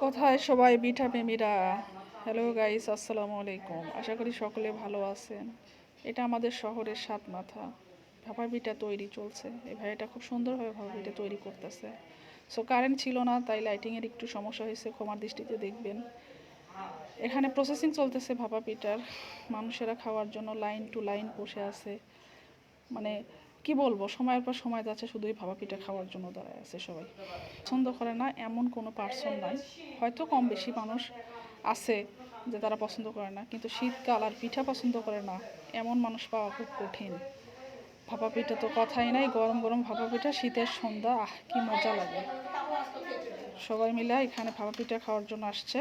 কোথায় সবাই পিঠা প্রেমীরা? Hello guys, আসসালামু আলাইকুম। আশা করি সকলে ভালো আছেন। এটা আমাদের শহরের সাতমাথা ভাপা পিঠা তৈরি চলছে। এই ভাইটা খুব সুন্দরভাবে ভাপা পিঠা তৈরি করতেছে। সো কারেন্ট ছিল না, তাই লাইটিংয়ের একটু সমস্যা হয়েছে, ক্ষমার দৃষ্টিতে দেখবেন। এখানে প্রসেসিং চলতেছে ভাপা পিঠার। মানুষেরা খাওয়ার জন্য লাইন টু লাইন বসে আছে। মানে কি বলবো, সময়ের পর সময় যাচ্ছে, শুধুই ভাপা পিঠা খাওয়ার জন্য দাঁড়ায় আছে সবাই। পছন্দ করে না এমন কোনো পার্সন নাই, হয়তো কম বেশি মানুষ আছে যে তারা পছন্দ করে না, কিন্তু শীতকাল আর পিঠা পছন্দ করে না এমন মানুষ পাওয়া খুব কঠিন। ভাপা পিঠা তো কথাই নাই, গরম গরম ভাপা পিঠা, শীতের সন্ধ্যা, আহ কি মজা লাগে। সবাই মিলে এখানে ভাপা পিঠা খাওয়ার জন্য আসছে।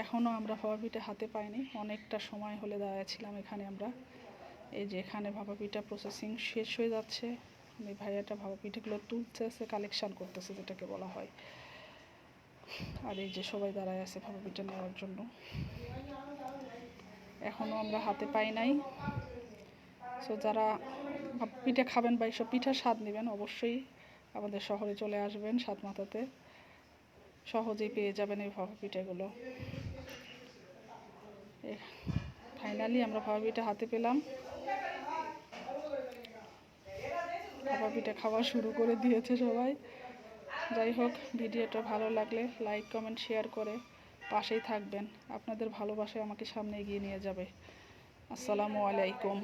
এখনও আমরা ভাপা পিঠা হাতে পাইনি, অনেকটা সময় হলে দাঁড়াচ্ছিলাম এখানে আমরা। এই যে এখানে ভাপা পিঠা প্রসেসিং শেষ হয়ে যাচ্ছে। এই ভাইয়াটা ভাপা পিঠাগুলো তুলতেছে, কালেকশান করতেছে যেটাকে বলা হয়। আর এই যে সবাই দাঁড়ায় আছে ভাপা পিঠা নেওয়ার জন্য। এখনও আমরা হাতে পাই নাই। সো যারা ভাপা পিঠা খাবেন বা এইসব পিঠার স্বাদ নেবেন, অবশ্যই আমাদের শহরে চলে আসবেন। সাতমাথাতে সহজেই পেয়ে যাবেন এই ভাপা পিঠাগুলো। ফাইনালি আমরা ভাপা পিঠা হাতে পেলাম। ভাপা পিঠা খাওয়া শুরু করে দিয়েছে সবাই। যাই হোক, ভিডিওটা ভালো লাগলে লাইক কমেন্ট শেয়ার করে পাশেই থাকবেন। আপনাদের ভালোবাসায় আমাকে সামনে এগিয়ে নিয়ে যাবে। আসসালামু আলাইকুম।